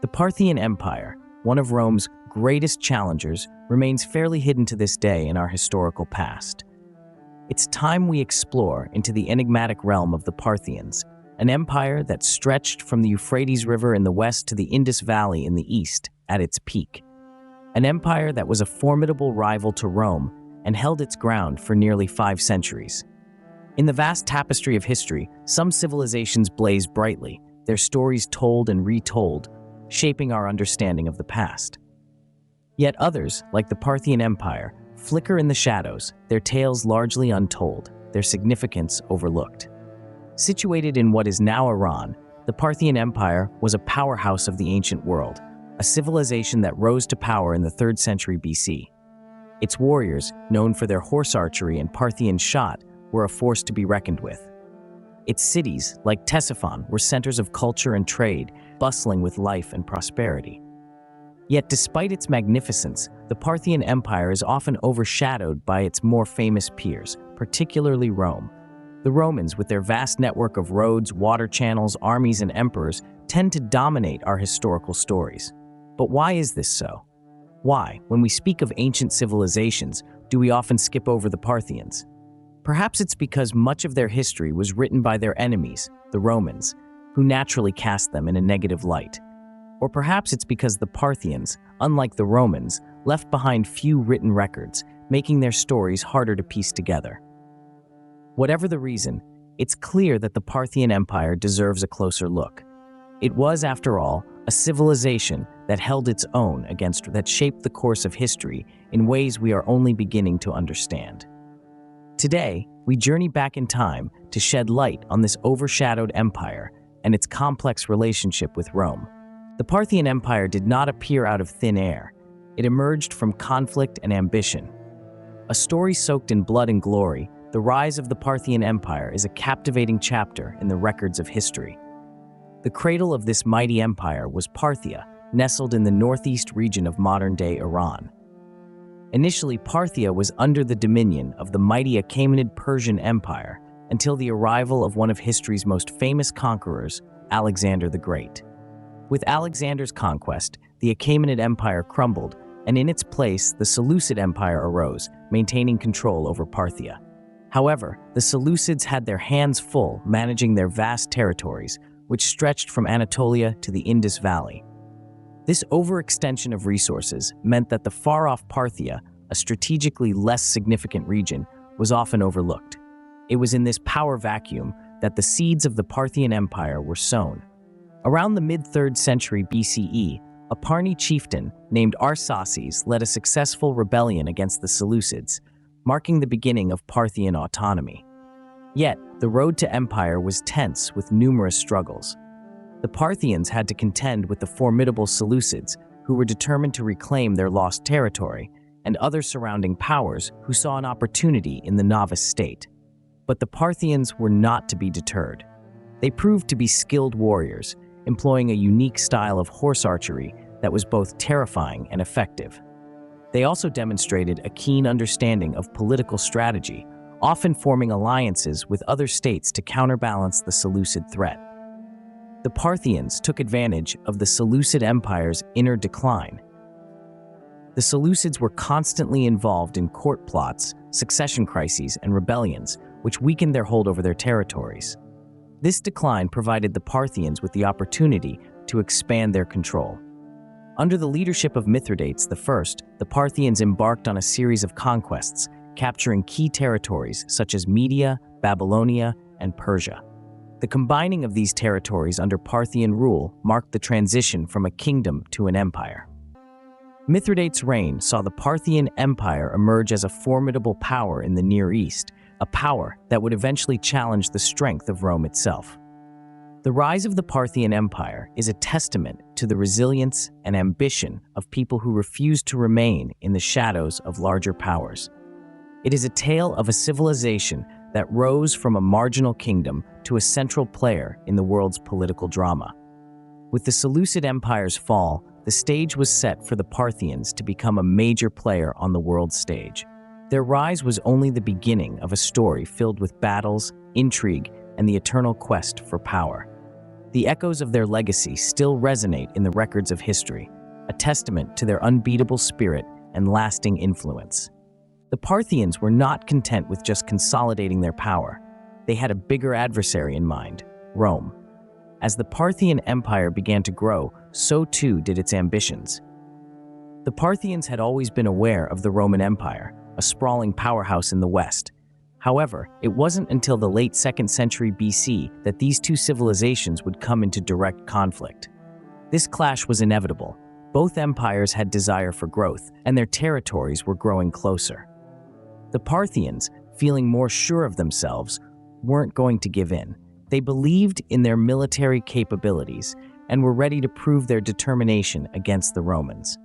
The Parthian Empire, one of Rome's greatest challengers, remains fairly hidden to this day in our historical past. It's time we explore into the enigmatic realm of the Parthians, an empire that stretched from the Euphrates River in the west to the Indus Valley in the east at its peak. An empire that was a formidable rival to Rome and held its ground for nearly 5 centuries. In the vast tapestry of history, some civilizations blaze brightly, their stories told and retold, shaping our understanding of the past. Yet others, like the Parthian Empire, flicker in the shadows, their tales largely untold, their significance overlooked. Situated in what is now Iran, the Parthian Empire was a powerhouse of the ancient world, a civilization that rose to power in the 3rd century BC. Its warriors, known for their horse archery and Parthian shot, were a force to be reckoned with. Its cities, like Ctesiphon, were centers of culture and trade, bustling with life and prosperity. Yet despite its magnificence, the Parthian Empire is often overshadowed by its more famous peers, particularly Rome. The Romans, with their vast network of roads, water channels, armies, and emperors, tend to dominate our historical stories. But why is this so? Why, when we speak of ancient civilizations, do we often skip over the Parthians? Perhaps it's because much of their history was written by their enemies, the Romans, who naturally cast them in a negative light. Or perhaps it's because the Parthians, unlike the Romans, left behind few written records, making their stories harder to piece together. Whatever the reason, it's clear that the Parthian Empire deserves a closer look. It was, after all, a civilization that held its own that shaped the course of history in ways we are only beginning to understand. Today, we journey back in time to shed light on this overshadowed empire and its complex relationship with Rome. The Parthian Empire did not appear out of thin air. It emerged from conflict and ambition. A story soaked in blood and glory, the rise of the Parthian Empire is a captivating chapter in the records of history. The cradle of this mighty empire was Parthia, nestled in the northeast region of modern-day Iran. Initially, Parthia was under the dominion of the mighty Achaemenid Persian Empire until the arrival of one of history's most famous conquerors, Alexander the Great. With Alexander's conquest, the Achaemenid Empire crumbled, and in its place, the Seleucid Empire arose, maintaining control over Parthia. However, the Seleucids had their hands full managing their vast territories, which stretched from Anatolia to the Indus Valley. This overextension of resources meant that the far-off Parthia, a strategically less significant region, was often overlooked. It was in this power vacuum that the seeds of the Parthian Empire were sown. Around the mid-3rd century BCE, a Parni chieftain named Arsaces led a successful rebellion against the Seleucids, marking the beginning of Parthian autonomy. Yet, the road to empire was tense with numerous struggles. The Parthians had to contend with the formidable Seleucids, who were determined to reclaim their lost territory, and other surrounding powers who saw an opportunity in the novice state. But the Parthians were not to be deterred. They proved to be skilled warriors, employing a unique style of horse archery that was both terrifying and effective. They also demonstrated a keen understanding of political strategy, often forming alliances with other states to counterbalance the Seleucid threat. The Parthians took advantage of the Seleucid Empire's inner decline. The Seleucids were constantly involved in court plots, succession crises, and rebellions, which weakened their hold over their territories. This decline provided the Parthians with the opportunity to expand their control. Under the leadership of Mithridates I, the Parthians embarked on a series of conquests, capturing key territories such as Media, Babylonia, and Persia. The combining of these territories under Parthian rule marked the transition from a kingdom to an empire. Mithridates' reign saw the Parthian Empire emerge as a formidable power in the Near East, a power that would eventually challenge the strength of Rome itself. The rise of the Parthian Empire is a testament to the resilience and ambition of people who refused to remain in the shadows of larger powers. It is a tale of a civilization that rose from a marginal kingdom to a central player in the world's political drama. With the Seleucid Empire's fall, the stage was set for the Parthians to become a major player on the world stage. Their rise was only the beginning of a story filled with battles, intrigue, and the eternal quest for power. The echoes of their legacy still resonate in the records of history, a testament to their unbeatable spirit and lasting influence. The Parthians were not content with just consolidating their power. They had a bigger adversary in mind: Rome. As the Parthian Empire began to grow, so too did its ambitions. The Parthians had always been aware of the Roman Empire, a sprawling powerhouse in the West. However, it wasn't until the late 2nd century BC that these two civilizations would come into direct conflict. This clash was inevitable. Both empires had desire for growth, and their territories were growing closer. The Parthians, feeling more sure of themselves, weren't going to give in. They believed in their military capabilities and were ready to prove their determination against the Romans.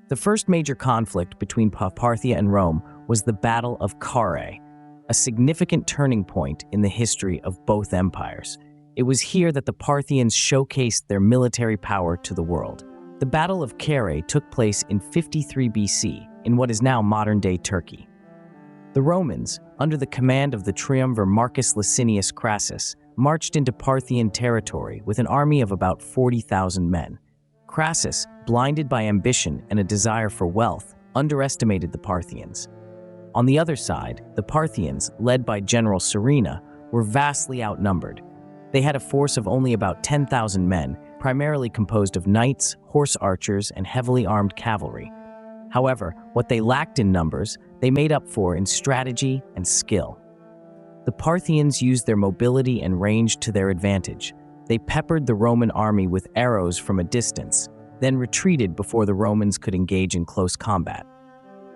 The first major conflict between Parthia and Rome was the Battle of Carrhae, a significant turning point in the history of both empires. It was here that the Parthians showcased their military power to the world. The Battle of Carrhae took place in 53 BC, in what is now modern-day Turkey. The Romans, under the command of the triumvir Marcus Licinius Crassus, marched into Parthian territory with an army of about 40,000 men. Crassus, blinded by ambition and a desire for wealth, underestimated the Parthians. On the other side, the Parthians, led by General Serena, were vastly outnumbered. They had a force of only about 10,000 men, primarily composed of knights, horse archers, and heavily armed cavalry. However, what they lacked in numbers, they made up for in strategy and skill. The Parthians used their mobility and range to their advantage. They peppered the Roman army with arrows from a distance, then retreated before the Romans could engage in close combat.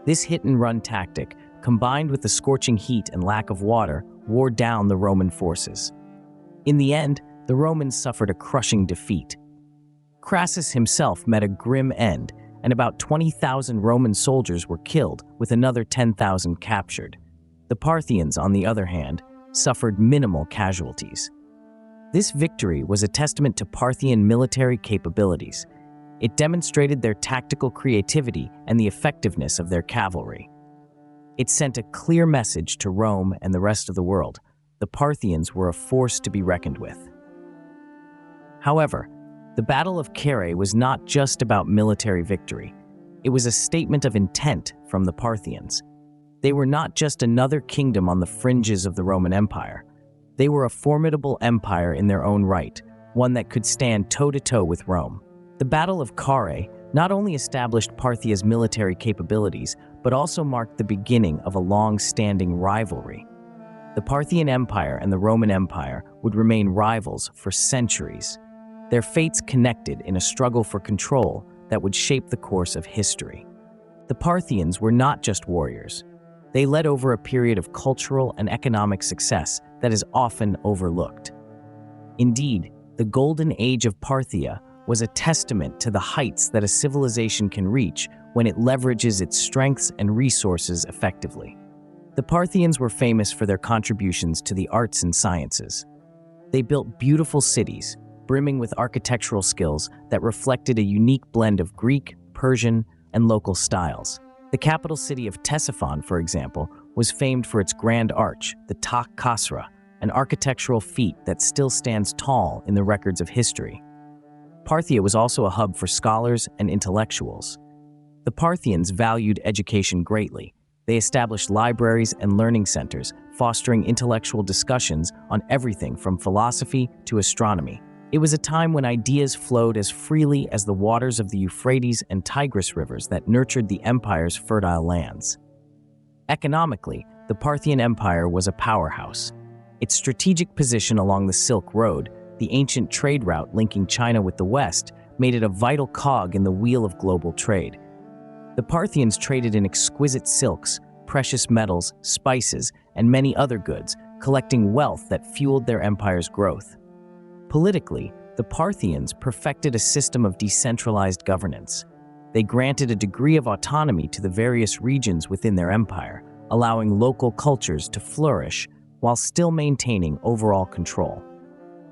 This hit-and-run tactic, combined with the scorching heat and lack of water, wore down the Roman forces. In the end, the Romans suffered a crushing defeat. Crassus himself met a grim end, and about 20,000 Roman soldiers were killed, with another 10,000 captured. The Parthians, on the other hand, suffered minimal casualties. This victory was a testament to Parthian military capabilities. It demonstrated their tactical creativity and the effectiveness of their cavalry. It sent a clear message to Rome and the rest of the world: the Parthians were a force to be reckoned with. However, the Battle of Carrhae was not just about military victory. It was a statement of intent from the Parthians. They were not just another kingdom on the fringes of the Roman Empire. They were a formidable empire in their own right, one that could stand toe-to-toe with Rome. The Battle of Carrhae not only established Parthia's military capabilities, but also marked the beginning of a long-standing rivalry. The Parthian Empire and the Roman Empire would remain rivals for centuries. Their fates connected in a struggle for control that would shape the course of history. The Parthians were not just warriors. They led over a period of cultural and economic success that is often overlooked. Indeed, the Golden Age of Parthia was a testament to the heights that a civilization can reach when it leverages its strengths and resources effectively. The Parthians were famous for their contributions to the arts and sciences. They built beautiful cities, brimming with architectural skills that reflected a unique blend of Greek, Persian, and local styles. The capital city of Ctesiphon, for example, was famed for its grand arch, the Tak Kasra, an architectural feat that still stands tall in the records of history. Parthia was also a hub for scholars and intellectuals. The Parthians valued education greatly. They established libraries and learning centers, fostering intellectual discussions on everything from philosophy to astronomy. It was a time when ideas flowed as freely as the waters of the Euphrates and Tigris rivers that nurtured the empire's fertile lands. Economically, the Parthian Empire was a powerhouse. Its strategic position along the Silk Road, the ancient trade route linking China with the West, made it a vital cog in the wheel of global trade. The Parthians traded in exquisite silks, precious metals, spices, and many other goods, collecting wealth that fueled their empire's growth. Politically, the Parthians perfected a system of decentralized governance. They granted a degree of autonomy to the various regions within their empire, allowing local cultures to flourish while still maintaining overall control.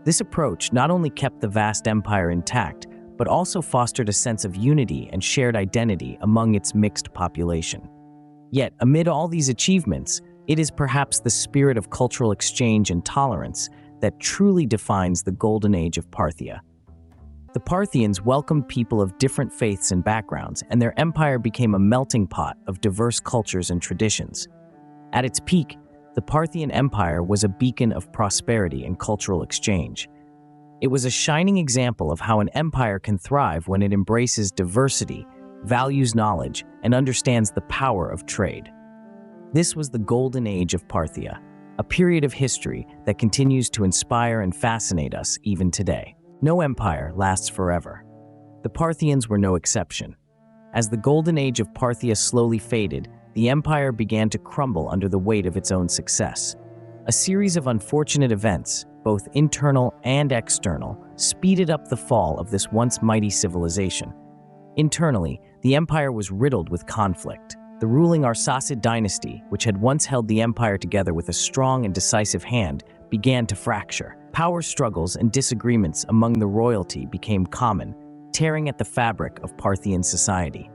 This approach not only kept the vast empire intact, but also fostered a sense of unity and shared identity among its mixed population. Yet, amid all these achievements, it is perhaps the spirit of cultural exchange and tolerance that truly defines the golden age of Parthia. The Parthians welcomed people of different faiths and backgrounds, and their empire became a melting pot of diverse cultures and traditions. At its peak, the Parthian Empire was a beacon of prosperity and cultural exchange. It was a shining example of how an empire can thrive when it embraces diversity, values knowledge, and understands the power of trade. This was the golden age of Parthia, a period of history that continues to inspire and fascinate us even today. No empire lasts forever. The Parthians were no exception. As the golden age of Parthia slowly faded, the empire began to crumble under the weight of its own success. A series of unfortunate events, both internal and external, speeded up the fall of this once mighty civilization. Internally, the empire was riddled with conflict. The ruling Arsacid dynasty, which had once held the empire together with a strong and decisive hand, began to fracture. Power struggles and disagreements among the royalty became common, tearing at the fabric of Parthian society.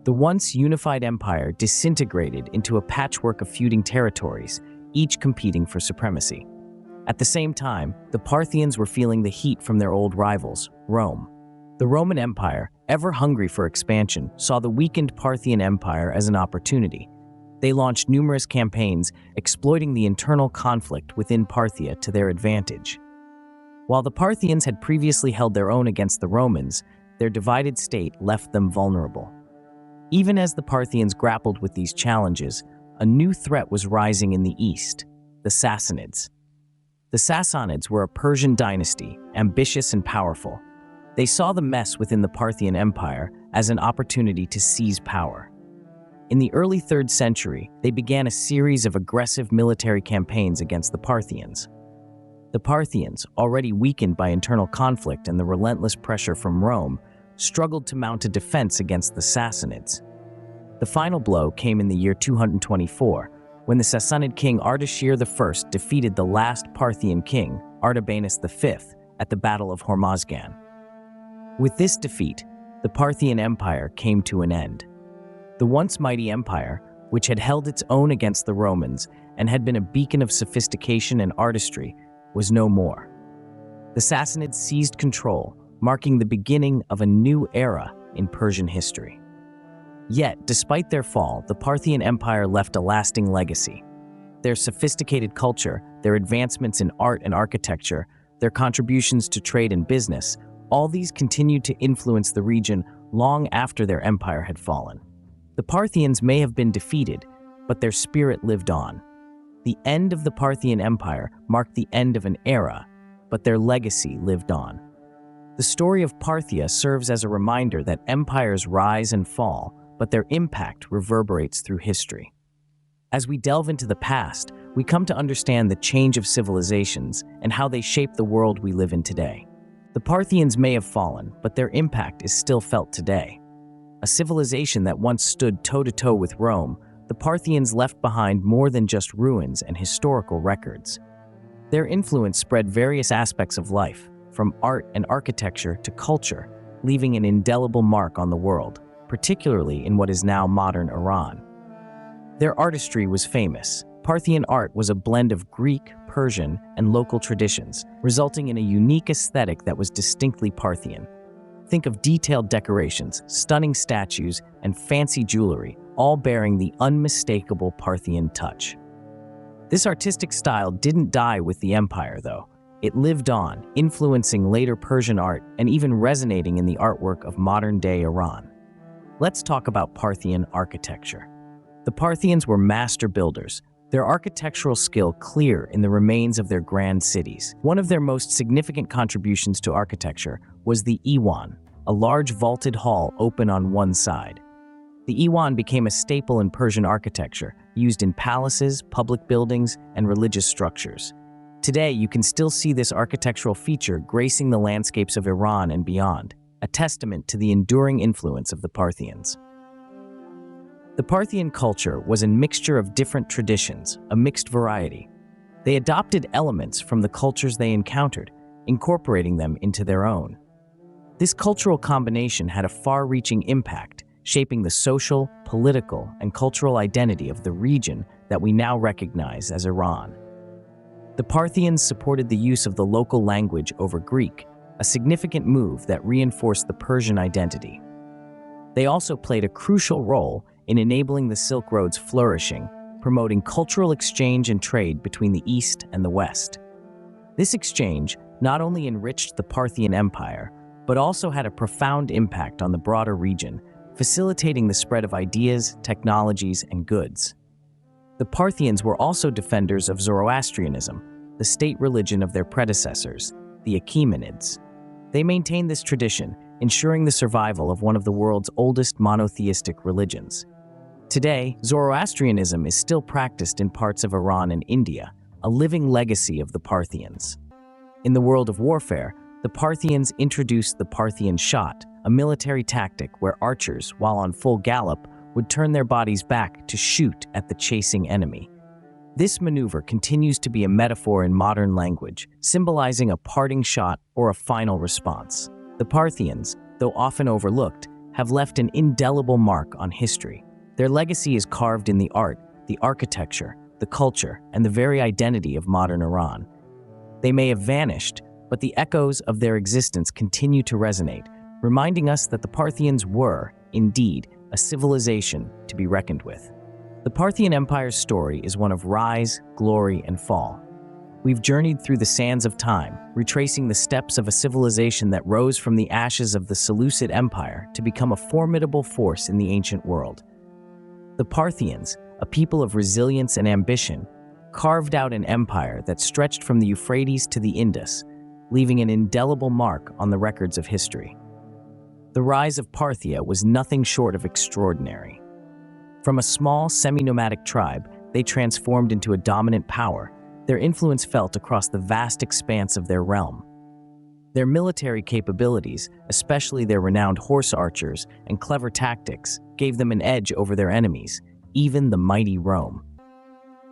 The once unified empire disintegrated into a patchwork of feuding territories, each competing for supremacy. At the same time, the Parthians were feeling the heat from their old rivals, Rome. The Roman Empire, ever hungry for expansion, saw the weakened Parthian Empire as an opportunity. They launched numerous campaigns, exploiting the internal conflict within Parthia to their advantage. While the Parthians had previously held their own against the Romans, their divided state left them vulnerable. Even as the Parthians grappled with these challenges, a new threat was rising in the east, the Sassanids. The Sassanids were a Persian dynasty, ambitious and powerful. They saw the mess within the Parthian Empire as an opportunity to seize power. In the early 3rd century, they began a series of aggressive military campaigns against the Parthians. The Parthians, already weakened by internal conflict and the relentless pressure from Rome, struggled to mount a defense against the Sassanids. The final blow came in the year 224, when the Sassanid king Ardashir I defeated the last Parthian king, Artabanus V, at the Battle of Hormozgan. With this defeat, the Parthian Empire came to an end. The once mighty empire, which had held its own against the Romans and had been a beacon of sophistication and artistry, was no more. The Sassanids seized control, marking the beginning of a new era in Persian history. Yet, despite their fall, the Parthian Empire left a lasting legacy. Their sophisticated culture, their advancements in art and architecture, their contributions to trade and business, all these continued to influence the region long after their empire had fallen. The Parthians may have been defeated, but their spirit lived on. The end of the Parthian Empire marked the end of an era, but their legacy lived on. The story of Parthia serves as a reminder that empires rise and fall, but their impact reverberates through history. As we delve into the past, we come to understand the change of civilizations and how they shape the world we live in today. The Parthians may have fallen, but their impact is still felt today. A civilization that once stood toe-to-toe with Rome, the Parthians left behind more than just ruins and historical records. Their influence spread various aspects of life, from art and architecture to culture, leaving an indelible mark on the world, particularly in what is now modern Iran. Their artistry was famous. Parthian art was a blend of Greek, Persian, and local traditions, resulting in a unique aesthetic that was distinctly Parthian. Think of detailed decorations, stunning statues, and fancy jewelry, all bearing the unmistakable Parthian touch. This artistic style didn't die with the empire, though. It lived on, influencing later Persian art and even resonating in the artwork of modern-day Iran. Let's talk about Parthian architecture. The Parthians were master builders, their architectural skill clear in the remains of their grand cities. One of their most significant contributions to architecture was the Iwan, a large vaulted hall open on one side. The Iwan became a staple in Persian architecture, used in palaces, public buildings, and religious structures. Today, you can still see this architectural feature gracing the landscapes of Iran and beyond, a testament to the enduring influence of the Parthians. The Parthian culture was a mixture of different traditions, a mixed variety. They adopted elements from the cultures they encountered, incorporating them into their own. This cultural combination had a far-reaching impact, shaping the social, political, and cultural identity of the region that we now recognize as Iran. The Parthians supported the use of the local language over Greek, a significant move that reinforced the Persian identity. They also played a crucial role in enabling the Silk Road's flourishing, promoting cultural exchange and trade between the East and the West. This exchange not only enriched the Parthian Empire, but also had a profound impact on the broader region, facilitating the spread of ideas, technologies, and goods. The Parthians were also defenders of Zoroastrianism, the state religion of their predecessors, the Achaemenids. They maintained this tradition, ensuring the survival of one of the world's oldest monotheistic religions. Today, Zoroastrianism is still practiced in parts of Iran and India, a living legacy of the Parthians. In the world of warfare, the Parthians introduced the Parthian shot, a military tactic where archers, while on full gallop, would turn their bodies back to shoot at the chasing enemy. This maneuver continues to be a metaphor in modern language, symbolizing a parting shot or a final response. The Parthians, though often overlooked, have left an indelible mark on history. Their legacy is carved in the art, the architecture, the culture, and the very identity of modern Iran. They may have vanished, but the echoes of their existence continue to resonate, reminding us that the Parthians were, indeed, a civilization to be reckoned with. The Parthian Empire's story is one of rise, glory, and fall. We've journeyed through the sands of time, retracing the steps of a civilization that rose from the ashes of the Seleucid Empire to become a formidable force in the ancient world. The Parthians, a people of resilience and ambition, carved out an empire that stretched from the Euphrates to the Indus, leaving an indelible mark on the records of history. The rise of Parthia was nothing short of extraordinary. From a small, semi-nomadic tribe, they transformed into a dominant power, their influence felt across the vast expanse of their realm. Their military capabilities, especially their renowned horse archers and clever tactics, gave them an edge over their enemies, even the mighty Rome.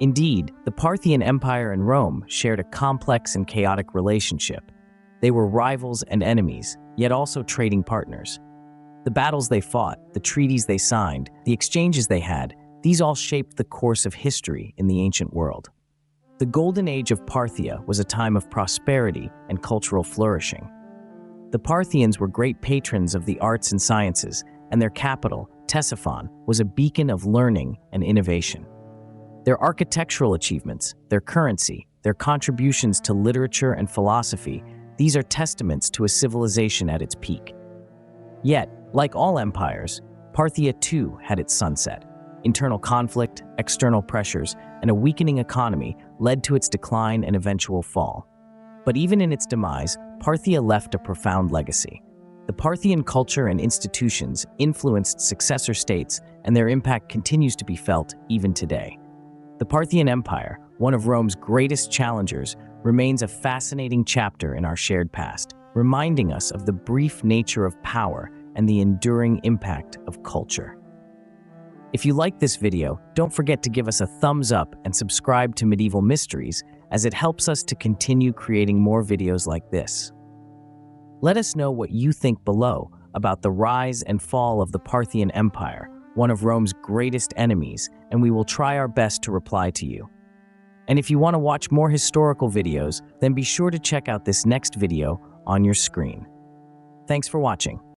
Indeed, the Parthian Empire and Rome shared a complex and chaotic relationship. They were rivals and enemies, yet also trading partners. The battles they fought, the treaties they signed, the exchanges they had, these all shaped the course of history in the ancient world. The Golden Age of Parthia was a time of prosperity and cultural flourishing. The Parthians were great patrons of the arts and sciences, and their capital, Ctesiphon, was a beacon of learning and innovation. Their architectural achievements, their currency, their contributions to literature and philosophy, these are testaments to a civilization at its peak. Yet, like all empires, Parthia too had its sunset. Internal conflict, external pressures, and a weakening economy led to its decline and eventual fall. But even in its demise, Parthia left a profound legacy. The Parthian culture and institutions influenced successor states, and their impact continues to be felt even today. The Parthian Empire, one of Rome's greatest challengers, remains a fascinating chapter in our shared past, reminding us of the brief nature of power and the enduring impact of culture. If you liked this video, don't forget to give us a thumbs up and subscribe to Medieval Mysteries, as it helps us to continue creating more videos like this. Let us know what you think below about the rise and fall of the Parthian Empire, one of Rome's greatest enemies, and we will try our best to reply to you. And if you want to watch more historical videos, then be sure to check out this next video on your screen. Thanks for watching.